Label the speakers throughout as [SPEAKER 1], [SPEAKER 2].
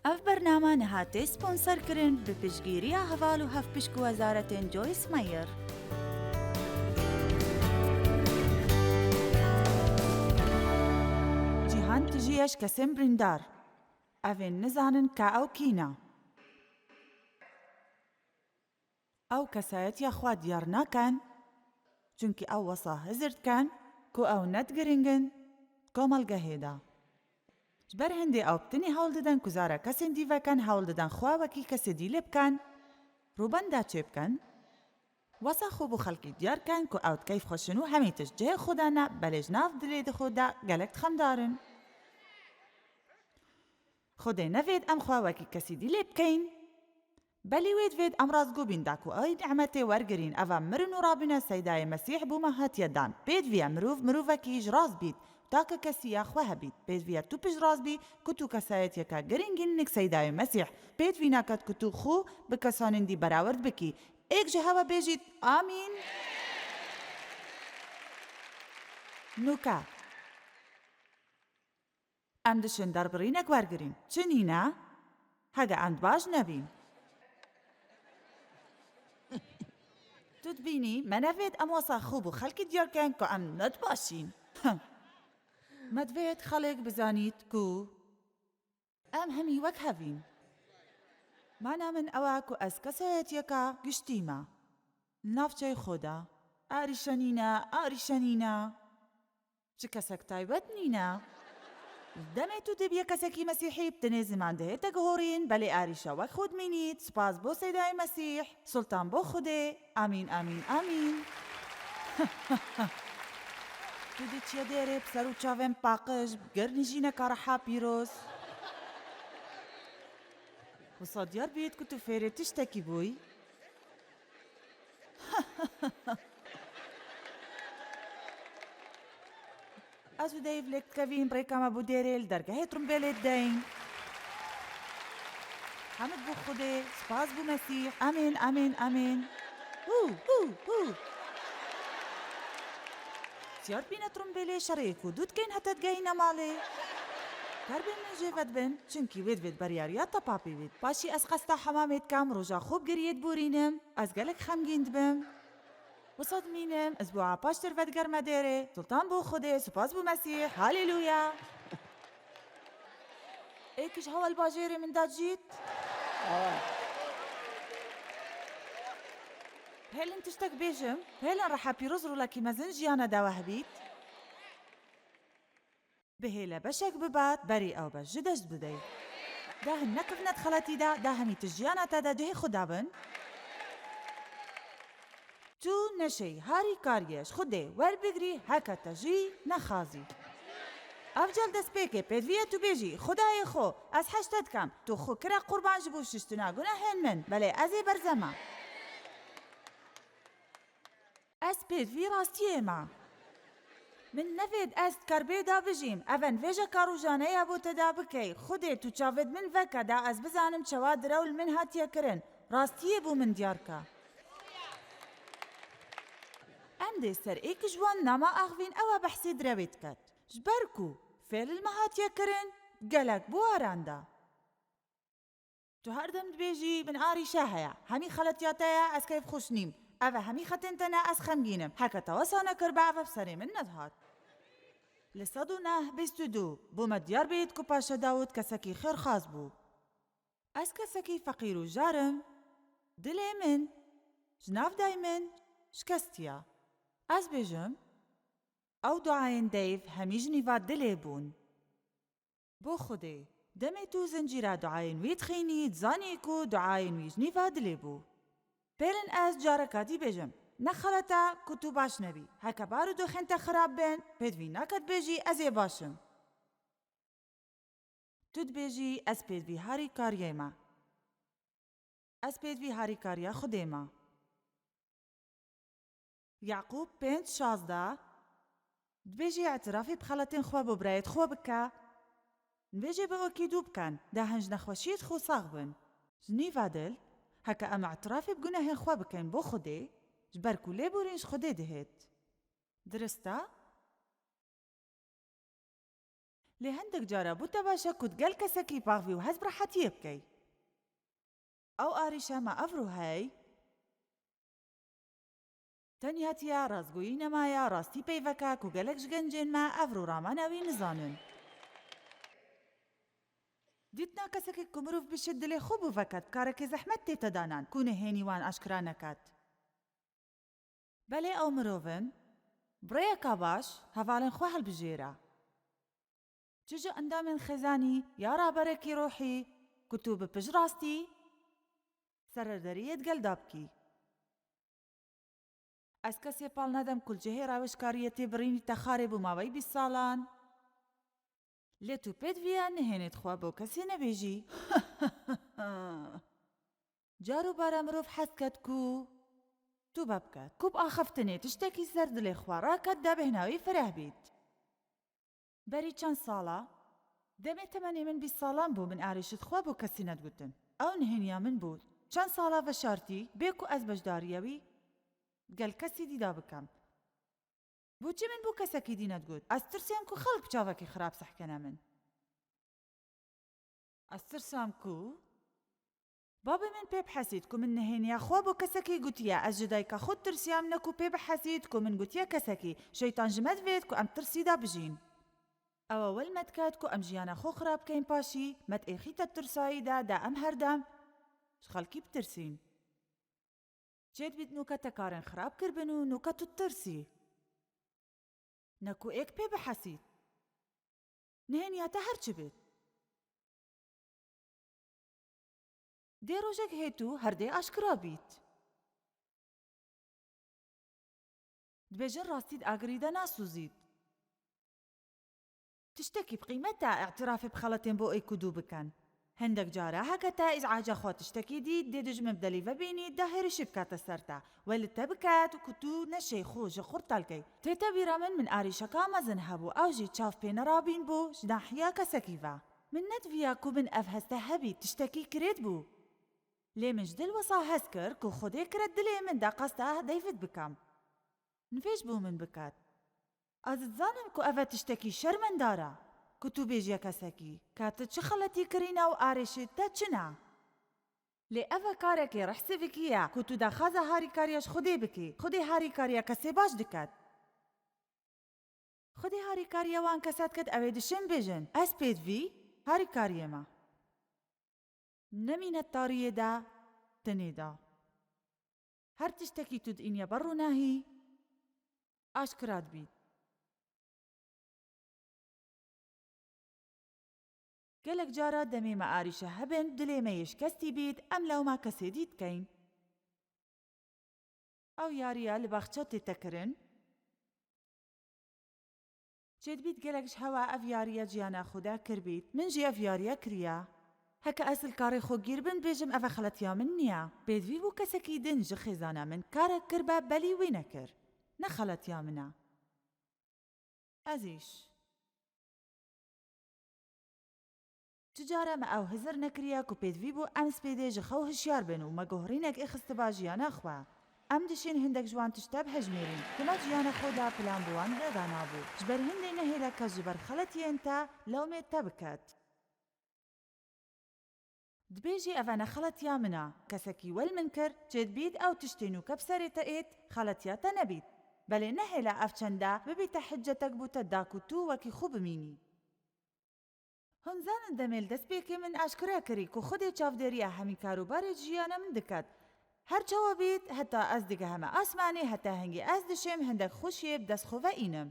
[SPEAKER 1] اف برنامه نهاتی سپونسر کرن به پشگیری هوال و هف پشک وزارت جویس مایر. جیهان تجیش کسیم بریندار. اوین نزانن که او کینا. او کسایت یا خواد دیار نکن چونکی او وصا هزرد کن کو او ند گرینگن کامل گهیدا. جبر هندی او بتنی حول دادن کزارا کسین دیو کن حول دادن خواه وکی کسی دیلب کن روبان دا چیب کن وصا خوب و خلقی دیار کن کو اوت کیف خوشنو همیتش جه خودانا بلج ناف دلید خودا گلکت خمدارن خوده نوید ام خواه وکی کسی دیلب کن بلی وید امراض گوبین داکو ای نعمت ورگرین اوا مرن و رابنا سیدای مسیح بوما هات یدان بید ویا مروف کیج راز بید تاکا کسی یا خواه بید بید ویا تو پش راز بی کتو کسایت یکا گرینگین نک سیدای مسیح بید وینا کت کتو خو بکسانن دی براورد بکی ایک جهوا بیجید آمین نوکا ام دشن در برینک ورگرین چنینا هگا اند باش نبین تو تبینی منافید ام وصا خوب و خلکی دیار کن که ام ند باشین مدوید خلق بزانید کو ام همی وک هفین مانا من اواکو از کسایت یکا گشتیما نافچه خدا آریشانینا چه کسک تایبت نینا دمه تو دبیا کسکی مسیحی بتنی زمان ده تگهورین بلی آریشا وک خود مینید سپاس بو سیدای مسیح سلطان بو خوده آمین تو دی چیه دیره بسرو چاویم پاقش بگر نجینه کارحا پیروز و صادیار بید که تو فیره تشتکی بوی ازو دیو لکت کوین بریکاما بو دیره لدرگه ترمبیل دین حمد بو خوده سپاس بو مسیح آمین هو سیار بینه ترمبیل شریکو دود کین حتت گهینا ماله کربین نجیفت بین چنکی وید بریاریات تا پاپی وید پاشی از قستا حمامت کم روژا خوب گریت بورینم از گلک خمگیند بم وصد مینم اسبوعا پاشتر ودگر مداره سلطان بو خوده سپاس بو مسیح هاليلويا ایکش هوا الباجيري من داد جيت هلن تشتك بيجم هلن رح بيرزرو لكي مزن جيانا داوه بيت بهيلا بشك ببات بري او بش جدش بدي ده النكف ندخلتي ده همي تجيانا تادا ده خدابن تو نشي هاري كاريش خده ور بگري هكا تجي نخازي افجل دست بيكي بيدوية تو بيجي خداي خو از حشتت كم تو خو كرا قربان جبو ششتنا گناهن من بلي ازي برزما از بيدوي راستيه ما من نفيد است كربي دا بجيم اون فيجا كارو جانيا بو تدا بكي خده تو چاود من وكا دا از بزانم چواد رول من هاتيا کرن راستيه بو من دياركا ام دي سر ایک جوان نما اغوین اوا بحثي درويت كت جبركو فعل المهاتيا کرن گلك بو آراندا تو هردم دبيجي من آري شاهيا همي خلطياتايا از كيف خوشنيم اوا همي خطنتنا از خمگينم هكا توسانا كربع بفسري من ندهات لصدونه بيستدو بو مديار بيت كو باشا داود كسكي خير خاص بو از كسكي فقير و جارم دلي من جناف دايمن شكستيا از بيجم او دعاين ديف همي جنيفات دلي بون بو خودي دمي تو زنجيرا دعاين ويتخيني تزانيكو دعاين ويجنيفا دلي بو بيلن از جاركاتي بيجم نخلتا كتو باش نبي هكا بارو دو خنتا خراب بين بيدوي ناكت بيجي ازي باشم تود بيجي از بيدوي هاري كاريما از بيدوي هاري كاريا خديما يعقوب بنت شازدا دبيجي اعترافي بخلطين خوا ببرايت خوا بكا نبيجي بغوكي دوبكن دا هنج نخوشيت خو صاغبن جني فادل هكا ام اعترافي بگناه خوا بكن بو خودي جبر كولي بورينش خودي دهت درستا لێ هەندێک جارە بووتە باشە کوت گەل کەسێکی باغوی و هەز بڕەحەتیە بکەی. ئەو ئاریشەمە ئەڤڕوو هەی تەنیاتیە ڕازگۆیی نەمایە ڕاستی پەیڤەکە و گەلێک ژگەنجێنمە ئەڤڕوو ڕاماناوی نزانن. دیتنا کەسێکی کو مرۆڤ بشێت دلێ خۆ بووڤەکەت کارێکی زەحمەت تێتەدانان کو نەهێنی وان ئاشکرا نەکات. بەلێ ئەو مرۆڤن بڕێیەکە باش هەڤاڵێن خۆ هەڵبژێرە. چجە ئەندامێن خێزانی یا ڕابەرێکی ڕۆحی کو تو بپژ ڕاستی سەرەردەریەت گەلدا بکی. ئەس کەسێ پاڵ نەدەم کولجەهێ ڕاوێژکاریە تێبڕینی تەخارێ بوو ماوەی 20 ساڵان لێ تو پێت ڤیە نەهێنێت خوا بۆ کەسێ نەبێژی. جار و بارە مرۆڤ حەز کەت کو تو بە بکات کوب ئاخەفتنێت شتێکی سەر دلێ خواڕاکەت دابهێناوی فرەه بیت. بەری چەند ساڵە دەمێت تەمەنێ من 20 ساڵان بوو من ئاریشت خوا بۆ کەسی نەتگوتن. ئەو نهێنیا من بوو چەند ساڵە بە شارتی بێک و ئەس بەشداریەوی گەل کەسی دیدا بکەم. بۆچی من بۆ کەسێکی دی نەتگوت؟ ئەس ترسیام کو خەڵک بچاوێکی خراپ سەحکەنە من. ئەس ترسام کو بابێ من پێ بحەسیت کو من نهێنیا خوا بۆ کەسێکی گوتیە ئەس ji دایکە خۆت ترسیام نەکو پێ بحەسیت کو من گوتیە کەسێکی شەیتان ji me divêt ku em tirsîda bijîn. ئەوە وەلمەت کات کو ئەم ژیانە خۆ خراپ بکەین پاشی مەت ئێخیتە ترساییدا دا ئەم هەردەم خەڵکی بترسین. چێت بیت نوکەتە کارن خراپ کردبن و نوکە تو ترسی. نەکو ئێک پێ بحەسیت. نهێنیاتە هەرچی بێت. دێ ڕۆژێک هێت و هەردێ ئاشکرا بیت. دبێژن ڕاستیت ئاگریدە ناسووزیت. تشتێکی بقیمەتە ئاعترافێ بخەڵەتێن بۆ ئەی کودوو بکەن. هەندێک جارە هەکەتە ئیزعاجە خوا تشتێکی دیت دێ دژمە بدەلیڤە بینیت دا هێرشی بکاتە سەرتا وەلتە بکات و کوتو نەشەی خۆژە خوڕتالکەی. تێتە بیرا من ئاریشەکە مەزن هەبوو ئاوژی چاف پێ نەڕابین بوو ژناحیا کەسەکیڤە. من نەتڤیا کو من ئەڤ هەستە هەبی تشتێکی کرێت بوو. لێ منش دل وەسا هەست کرد کو خودێ کرد دلێ من دا قەستە دەیڤت بکەم. نفێش بوو من بکات. ئەزت زانم کو ئەڤە تشتێکی شەرمەندارە. کتو بێژیە کەسێکی کاتە چ خەڵەتی کڕینە و ئارێشت تە چنە. لێ ئەڤە کارێکی ڕەحسیڤکیە کتو داخازە هاریکاریەش خودێ بکی خودێ هاریکاریە کەسێ باش دکات. خودێ هاریکاریە وان کەسات کەت ئەوێ دشێن بێژن ئەس پێت ڤی هاریکاریەمە. نەمینە تاریێدا تنێدا. هەر تشتێکی تو دئینیە بەڕوو ناهی ئاشکرات بیت. گەلێک جارە دەمێمە ئاریشە هەبن دلێمە یشکەستی بیت ئەم لەوما کەسێ دیت بکەین. ئەو یاریە لە باخچە تێتەکردن چێت بیت گەلێکش هەوا ئەڤ یاریە جیانە خوددا کردبیت من ژی ئەڤ یاریە کریە. هەکە ئەسل کارێ خۆگیر بن بێژم ئەڤە خەڵەتیا من نییە. پێدوی بوو کەسێکی دن ژە خێزانە من کارێک کرد بە بەلی وی نەکرد نە خەڵەتیا منە. ئەزیش چجارە مە ئەو هزر نەکریە کو پێدوی بوو ئەم سپێدێ ژە خەو هشیار بن و مەگۆهڕینێک ئێخستە با ژیانە خوا. ئەم دشین هەندێک جوان تشتە بهەژمێرین کەمە ژیانە خۆدا پلان بووان لەدا نابوو ژبەر هەندێ نەهێرە کە ژبەر خەڵەتیێنتە لەومێت تە بکات. دبێژی ئەڤەنە خەڵەتیا منە کەسێکی وەل من کرد چێت بیت ئەو تشتێن و کە بسەرێتە ئێت خەڵەتیاتە نەبیت بەلێ نەهێلا ئەف چەندە ببیتە حجەتەک بووتە داکوتو وەکی خوو بمینی. هەنزانن دەمێل دەست پێکێ من ئاشکرا کردی کو خودێ چاودێریە هەمی کاروبارێ ژیانە من دکات. هەرچەوە بیت هەتا ئەس دیگە هەمە ئاسمانێ هەتا هەنگی ئەس دشێم هەندێک خوشیێ بدەستخۆڤە ئینم.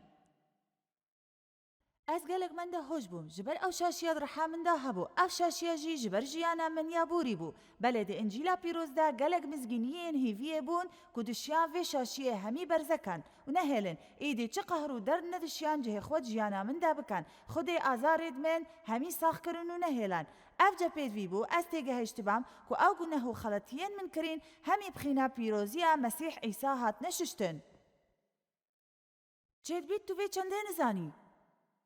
[SPEAKER 1] ئەس گەلێک مندا هۆش بووم ژبەر ئەو شاشیەت ڕەحا مندا هەبوو ئەف شاشیەژی ژبەر ژیانە من یابووری بوو. بەلێ دە ئنجیلا پیرۆزدا گەلێک مزگینیێن هیڤیە بوون کو دشیان vê شاشیە هەمی بەرزەکەن و نەهێلن ئیدی چ قەهر و دەرد نەدشیان جهێ خۆت ژیانە مندا بکەن خودێ ئازارێت من هەمی ساخکردن و نەهێلان. ئەف جە پێدوی بوو ئەس تێگەهێشتبام کو ئەو گونەه و خەڵەتیەن من کرین هەمی بخینە پیرۆزیە مەسیح ئیسا هات نەششتن. چێت بیت تو vê چەندێ نزانی.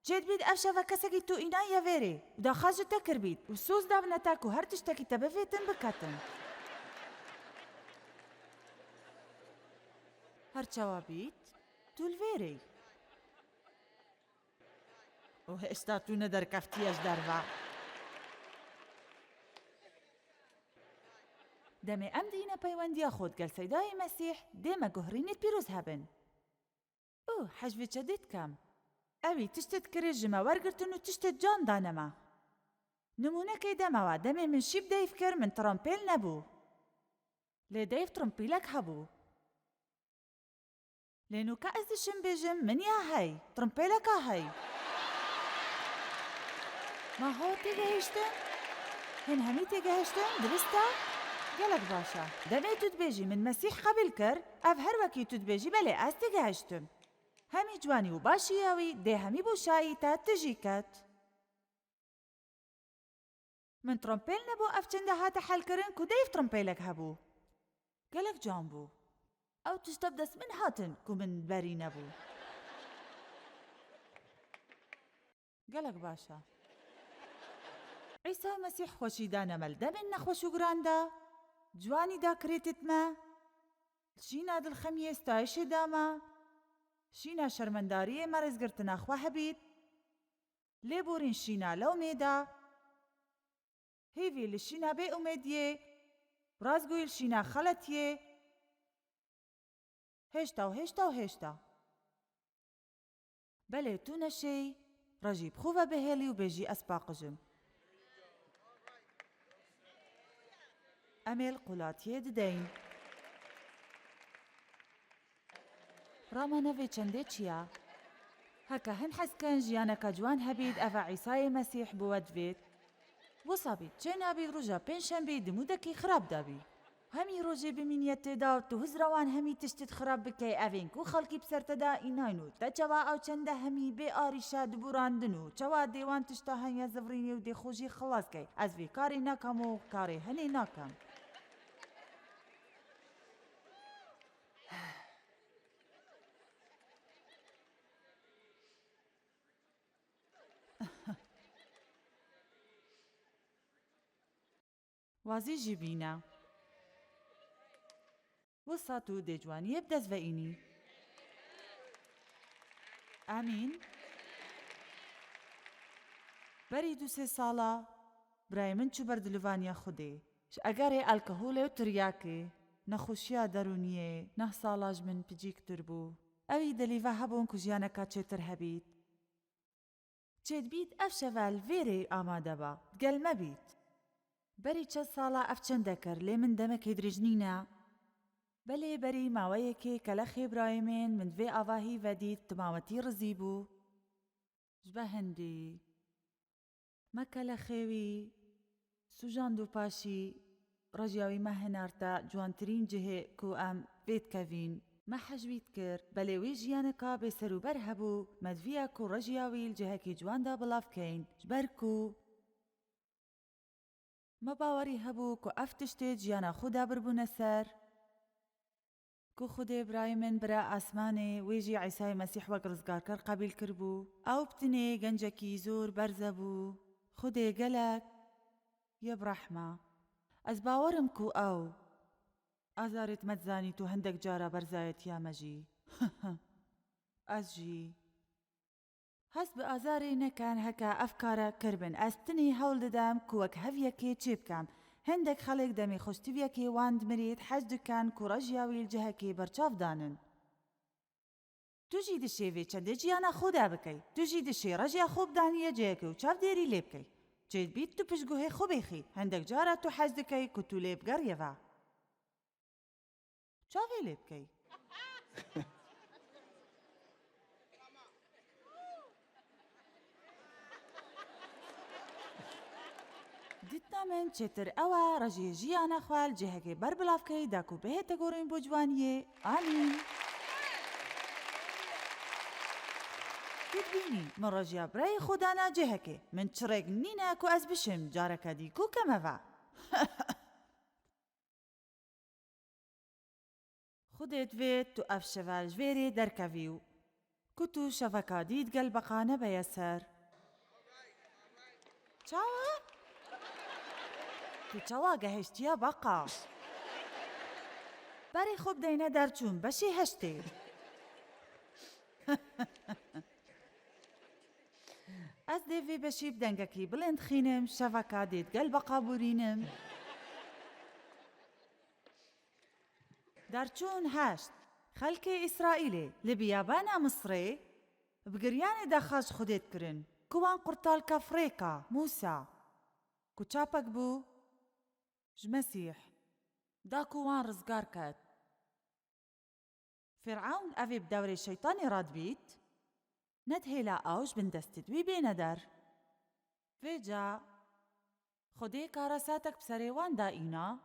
[SPEAKER 1] چێت بیت ئەف شەڤە کەسێکی تو ئینایە vêrê و داخواژت تە کردبیت و سوز دابنەتە کو هەر تشتێکی تە بڤێتن بکەتن. هەرچەوا بیت تو لڤێرەی. و هێشتا تو نەدەرکەفتیەش دەرڤە. دەمێ ئەم دینە پەیوەندیە خۆت گەل سەیدای مەسیح دێمە گوهرینت پیرۆز هەبن. حەجوێ چەدێت کەم. ئەوی تشتت کرێ ژمە وەرگرتن و تشتت جان دانەما. نمونەکەی دەمەوە دەمێ من شیب دەیف کرد من ترۆمپێل نەبوو. لێ دەیف ترۆمپیلەک هەبوو. لێنوکە ئەس دشم بێژم منیا هەی ترۆمپێلەکە هەی. ماهۆ تێگەهێشتن؟ هێن هەمی تێگەهێشتن درستە؟ گەلک باشە. دەمێ توت بێژی من مەسیح قەبیل کرد ئەف هەر وەکی توت بێژی بەلێ ئەس تێگەهێشتم. هەمی جوانی و باشیەوی دێ هەمی بۆ شایی تا تژی کەت. من ترۆمپێل نەبوو ئەف چەندە هاتە حەلکردن کو دەیف ترۆمپێلەک هەبوو. گەلک جوان بوو. ئەو تشتە بدەست من هاتن کو من بەری نەبوو. گەلک باشە. عیسا مەسیح خۆشی دانەمەل دەبێن نەخۆش و گراندا جوانی داکرێتتمە شینا دڵخەمیە ستایشێ دامە شینا شەرمەنداریە مەرزگرتنە خوا هەبیت لێبورین شینا لەو مێدا هیوی لە شینا بێ ئومێدیێ ڕازگویل شینا خەڵەتیێ هێشتا بەلێ تو نەشەی ڕەژی بخوڤە بەهێلی و بێژی ئەسپاقژم ئەمێل قوڵاتیێ ددەین ڕامەنەڤێ چەندێ چییە؟ هەکە هەن حەزکەن ژیانەکە جوان هەبیت ئەڤە عیسای مەسیح بووە دوێت وەسا بیت چێ نابیت ڕۆژە پێنجشەمبێ دمودەکی خراپ دابی هەمی ڕۆژێ بمینیەت تێدا و تو هزراوان هەمی تشتت خراپ بکەی ئەڤێن کو خەڵکی بسەرتەدا ئیناین و تەچەوا ئەو چەندە هەمی بێ ئاریشە دبوراندن و چەوا دێوان تشتە هەنیە زەڤڕینێ و دێخۆژی خلاصکەی ئەس vê کارێ ناکەم و کارێ هەنێ ناکەم وازی ژی بینە وەسا تو دێجوانیە بدەستڤەئینی ئامین بەری 2-3 ساڵە برای من چوو بەردلوڤانیە خودێ ئەگەرێ ئەلکەهۆڵێ و تریاکێ نەخۆشیە دەرونیێ نەه ساڵاژ من پجیکتر بوو ئەوی دەلیڤە هەبوون کو ژیانەکە چێتر هەبیت چێت بیت ئەف شەڤەل vêrê ئامادە بە گەل مەبیت بەری چەند ساڵە ئەف چەندە کرد لێ من دەمەکەی درێژ نینە بەلێ بەری ماوەیەکێ کە لە خێبرایمێن من vê ئاڤاهی ڤەدیت تماوەتی ڕزی بوو ژبە هەندی مەکە لە خێوی سوژاند و پاشی ڕەژیاوی مە هێنارتە جوانترین جهێ کو ئەم vêt کەڤین مە حەجویت کرد بەلێوی ژیانەکە بێسەروبەر هەبوو مەدڤیە کو ڕەژیاوی جهەکی جواندا بڵاوکەین ژبەر کو مە باوەری هەبوو کو ئەف تشتێت ژیانە خۆدا بربوونە سەر کو خودێ برای من برا ئاسمانێ وێژی عیسای مەسیح وەک ڕزگارکەر قەبیل کردبوو ئەو پتنێ گەنجەکی زۆر بەرزە بوو خودێ گەلک یە بڕەحمە ئەس باوەرم کو ئەو ئازارێت مەتزانیت و هەندێک جارە بەرزایەت یامەژی ئەس ژی هەست بە ئازارێ نەکەن هەکە ئەف کارە کردبن ئەس پتنی هەوڵ دەدەم کو وەک هەڤیەکێ چێ بکەم هەندێک خەڵک دەمێ خۆشتیڤیەکێ وان دمرێت حەز دکەن کو ڕەژیاوی جهەکێ بەرچاو دانن توژی دشێ vê چەندێ ژیانە خۆدا بکەی توژی دشێ ڕەژیا خۆ بدانیە جەیەکە و چاودێری لێ بکەی چێت بیت تو پشتگوهێ خۆ بێخی هەندێک جارە تو حەز دکەی کو تو لێ بگەڕیەوە چاوێ لێ بکەی دیتنا من چێتر ئەوە ڕەژێ ژیانە خوال جێهەکێ بەر بڵاوکەی داکو بهێتە گۆڕین بۆ جوانیێ ئامین بینی من ڕەژیا برای خۆدانا جێهەکێ من چڕێک نینە کو ئەس بشم جارەکە دیکو کەمەڤە خودێت vêt tu ev şevel ji vêrê derkevî û ku tu şeveka dît gel beqa nebeye ser çawa tu çawa gehiştiya beqa berê xwe bideyne derçûn beşê heştê از دیوی بشیب دنگکی بلند خینم شفکا دید گل بقا بورینم در چون هشت خلک اسرائیل لبیابان مصری بگریان دخاش خودت کرن کوان قرطال کفریکا موسا کو چاپک بو جمسیح دا کوان رزگار کد فرعون اوی بدور شیطانی راد بیت ند هلا اوش بندستدوی بیندر ویجا خودی کارساتک بسریوان دا اینا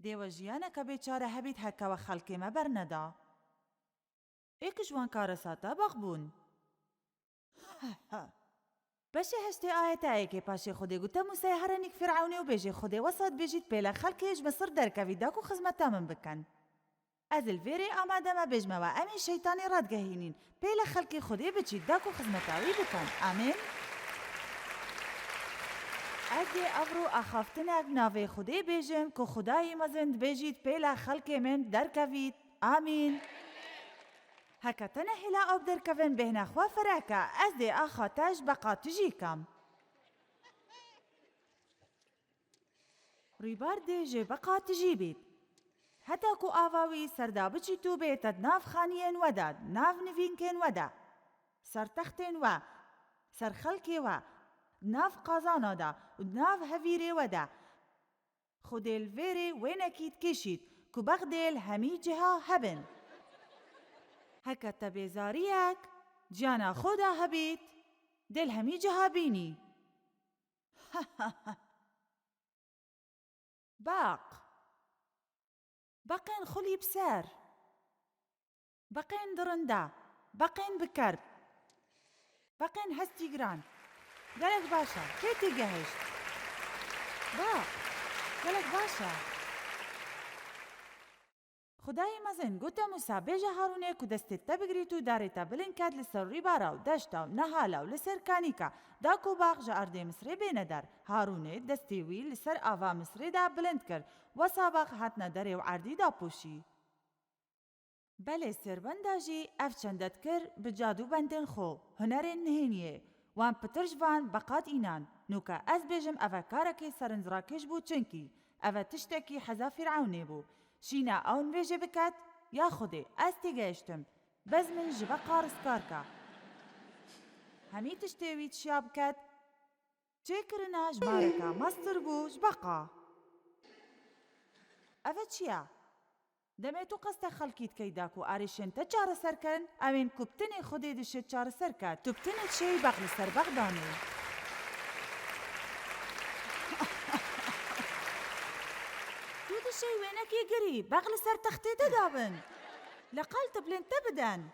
[SPEAKER 1] دیو جیانه که بیچاره هبید حکا و خلکی ما برندا ایک جوان کارساتا بغبون بشه هشتی آیت که پاشی خودی گوته موسی هرنیک فرعونی و بیجی خودی وسط بیجید پیلا خلکیش مصر درکوی داکو خزمتا من بکن از الویری آماده ما بجمع و امین شیطانی راد گهینین پیلا خلکی خودی بچید داکو خزمتاوی بکن آمین اگه افرو اخافتنک ناوی خودی بیجم که خدای مزند بیجید پیلا خلکی من درکوید آمین هکتنه هلا آب درکوین بهنه خواه فرکه از دی آخاتش بقا تجی کم ریبار دیجه بقا تجی بید حتی کو آواوی سردا بچی تو بیتد ناف خانیین وداد ناف نوینکین ودا سر تختین و سر خلکی و ناف قازانا دا و ناف هویری ودا خودیل ویری وینکید کشید کو بغدیل همی جها هبن هکا تبیزاریک جانا خدا هبید دل همی جها بینی باقین خلی بسر باقین درنده باقین بکرب باقین هستی گران گلک باشا کیتی گهشت گلک باشا خدای مزن گوته موسی بیجه هارونه که دستت بگری تو دارتا بلند کد لسر ریبارا و دشتا و نهالا و لسر کانیکا دا کو باغ جا ارده مصری بینه در هارونه دستیوی لسر آوا مصری دا بلند کرد و سابق حتنا داره و عردی دا پوشی بله سربنده جی اف چندت کر بجادو بندن خو هنر نهینیه وان پترجوان بقات اینان نوکا از بیجم اوه کارکی سرنزراکش بو چنکی اوه تشتکی حزا فرعونه بو شینا اون ویجه بکد یا خودی از تیگشتم بز من جبا قارس کارکا همی تشتیوید شیاب کد چه کرنا جبارکا مستر بو جبقا اوه چیا؟ دمه تو قصد خلکیت که داکو آریشن تا چار سر کن اوین کبتنی خودی دشت چار سر کد تبتنی چی بغل سر بغدانی شي وينك يجري بغل سر تختي تدابن لقال تبلين تبدن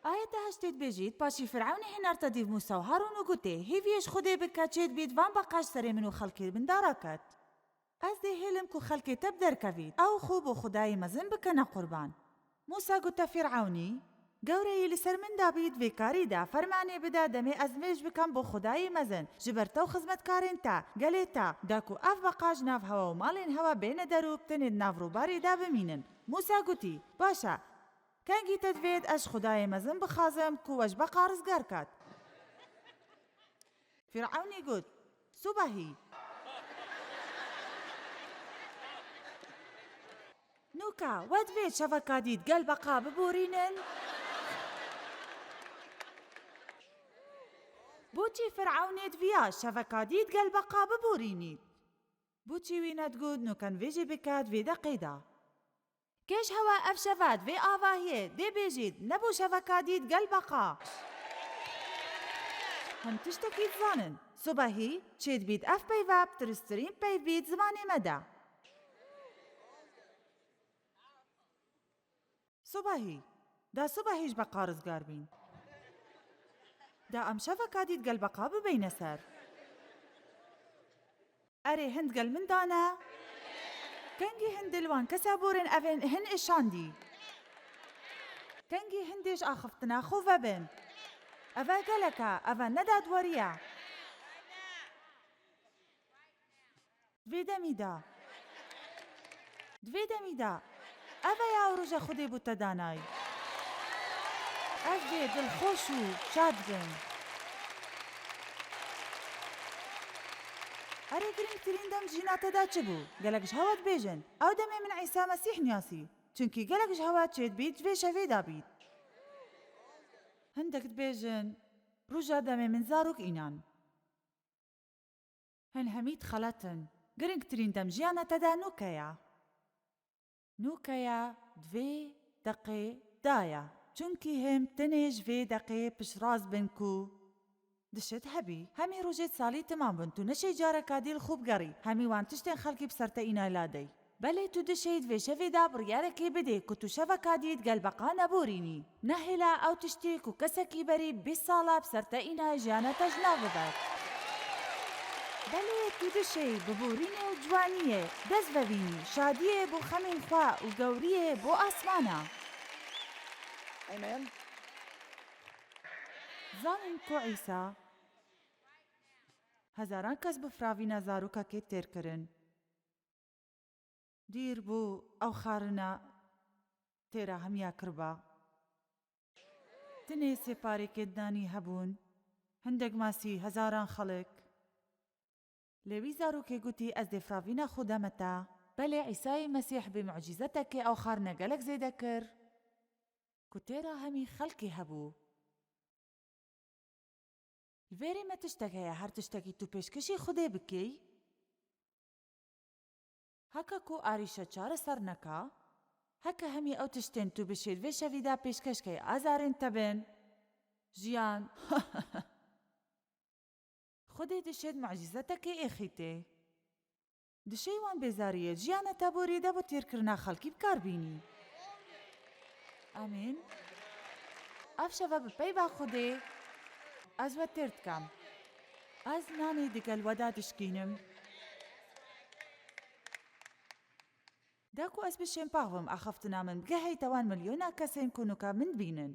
[SPEAKER 1] آية هشتت بجيت باشي فرعون هنا ارتدي موسى وهارون وقوتي هي فيش خدي بكاتشيت بيت وان بقاش سري منو خلقي من داركت از دي هلم كو خلقي تبدر كفيت او خوبو خداي مزن بكنا قربان موسى قوتا فرعوني گوره لسر من دابید ویکاری دا فرمانه بدا دمی ازمیش بکن بو خدای مزن جبرتو خدمتکارین تا گلی تا داکو اف بقاج ناف هوا و مالین هوا بین درو بتنید ناف رو باری دا بمینن موسا گوتی باشا کنگی تدوید اش خدای مزن بخازم کو وش بقا رزگار کد فرعونی گوت صبحی نوکا ودوید شفکا دید گل بقا ببورینن بوچی فرعونید ویا شفکادید گل بقا ببورینید بوچی ویند گود نو کن ویجی بکد وی دقیدا کش هوا اف شفاد وی آواهیه دی بیجید نبو شفکادید گل بقا هم تشتکید زانن صبحی چید بید اف پیواب ترسترین پیو بید زمانی مدا صبحی دا صبحیش بقا رزگار بین دا ام شفکادید گل بقا ببین سر اره هند گل من دانا کنگی هندلوان کسابورن اوین هن اشاندی کنگی هندش آخفتنا خوفا بن اوه گلکا اوه نداد وریا دویده میدا اوه یا روژه خودی بوتا دانای Ez dê dilxweş û şad bin. Erê girîngtirîn dem jîna te de çi bû? Gelek ji hewa dibêjin, ew demê min Îsa Mesîh niyasî. Çunkî gelek ji hewa çêdibît ji vê şevê de bît. Hindek dibêjin, rûja demê min zarok înan. Hin hemî dixeletin. Girîngtirîn dem jiyana te de nûke ye. Nûke ye divê deqê da ye. Çunkî him tenê ji vê deqê piştrast bin ku dişit hebî. Hemî rojê salî timam bin tu neşê careka dîl xûb gerî. Hemî wan tiştên xelkî bi ser te îna ladey. Belê tu dişê divê şevê de biryarekê bidê ku tu şeveka dît gelbeqa neborînî. Nehêla ew tiştê ku kesekî berî 20 sala bi ser te îna jiyana te ji nav bibet. Belê tu dişê biborînê û ciwaniyê dest vevînî, şadiyê bo xemên xwe û gewriyê bo asmana.
[SPEAKER 2] Amen.
[SPEAKER 1] Zanin ku Îsa hezaran kes bi firavîna zarokekê têr kirin. Dîr bû ew xarina têra hemiya kirba. Tinê sêparêkê danî hebûn, hindek masî hezaran xelek. Lê wî zarokê gotî ez dê firavîna xwe deme te. Belê Îsayê Mesîh bê mucîzetekê ew xarina gelek zêde kir ku têra hemî xelkê hebû. Li vêrê me tiştek heye her tiştekî tu pêşkişî Xwedê bikî? Heka ku arîşe çareser neka, heka hemî ew tiştên tu bi şêrvê şevî de pêşkêşkê azarên te bin, jiyan Xwedê dişêt mucîzetekê êxîtê. Dişê wan bêzariyê jiyana te borî de bo têrkirina xelkî bikar bînî. Amîn. Ev şeva bi peyva Xwedê ez we têr dikem. Ez nanê digel we de dişkînim. Da ku ez bişên paxvim axaftina min bigeheyte wan milyona kesên ku nûka min bînin.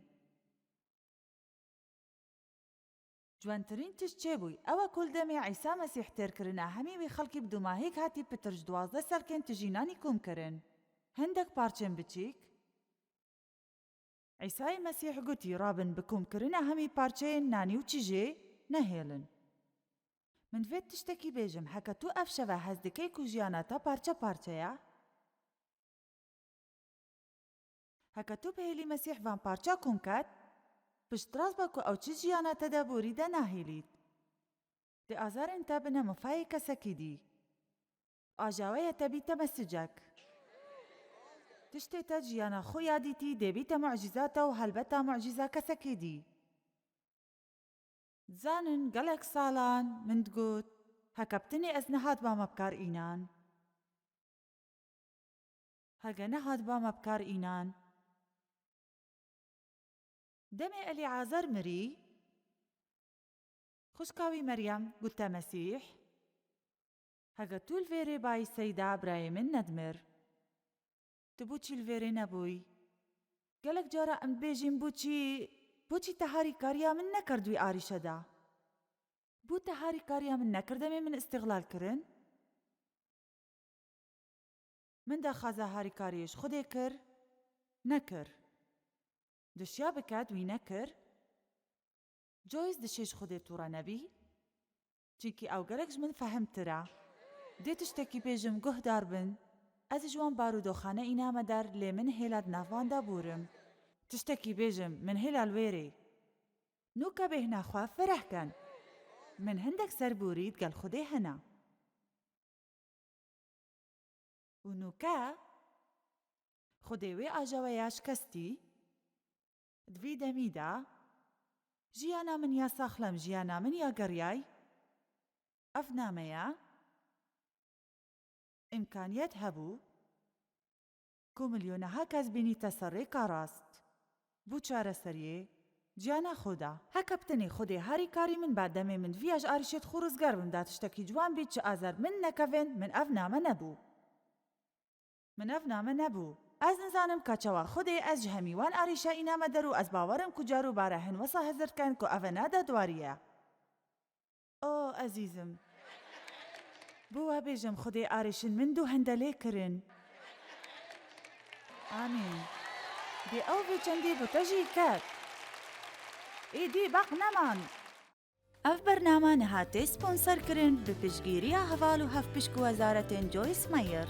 [SPEAKER 1] Ciwantirîn tişt çêbûy, ew e ku li demê Îsa Mesîh têrkirina hemî wê xelkî bi dûmahêk hatî pitir ji 12 serkên tijînanî kom kirin. Hindek parçên biçîk Îsayê Mesîh gotî rabin bi komkirina hemî parçeyên nanî û çîjê nehêlin. Min divê tiştekî bêjim heke tu ev şeva hez dikî ku jiyana te parça parça ye? Heke tu bihêlî Mesîh van parça kom ket, piştrast be ku ew çi jiyana te de borî de nahêlît. Dê azarên te bine mifayê kesekî dî. Ajaweya te bîte mesicek. Tiştê te jiyana xwe ya dîtî dê bîte mucîzata û helbeta mucîza kesekê dî. Zanin gelek salan min digot heke bi tinê ez nehat bame bikar înan. Hege nehat bame bikar înan. Demê Elîazer mirî, xwişka wî Meryem got te Mesîh, hege tu li vêrê bayî Seyda birayê min nedimir. Tu boçî li vêrê nebûyî. Gelek cara em dibêjin boçî te harîkariya min nekird wî arîşe de. Bû te harîkariya min nekir demê min îstîxlal kirin? Min de xaza harîkariyê ji Xwedê kir, nekir. Dişya biket wî nekir? Coyîz dişê ji Xwedê tûra nebî? Çînkî ew gelek ji min fehemtir e. Dê tiştekî bêjim guhdar bin. Ez ji wan barûdoxane îna me der lê min hêla di nav wan de bûrim. Tiştekî bêjim min hêla li wêrê. Nûka bêhna xwe ferehken. Min hindek serborî digel Xwedê hene. û nûka Xwedê wê ajaweya şikestî, di vî demî de jiyana min ya saxlem jiyana min ya geryay, ev nameya imkaniyet hebû ku milyoneha kes bînîte ser rêka rast. Bû çareseriyê ciyana xwe da. Heke bi tenê Xwedê harîkarî min be demê min viya ji arîşê xwe rizgar bim da tiştekî ciwan bît ji azer min nekevin min ev name nebû. Min ev name nebû. Ez nizanim ka çawa Xwedê ez ji hemî wan arîşe îna me der û ez bawerim ku carû bare hin wesa hezir dikin ku ev nade dwariye. O ezîzim. Bû we bêjim Xwedê arîşin min dû hindelê kirin. Amîn. Dê ew vê çendê bi te jî ket. ایدی باق نمان. اف برنامه نهاتی سپونسر کرن به پشگیری هوال و هف پشک وزارت جویس مایر.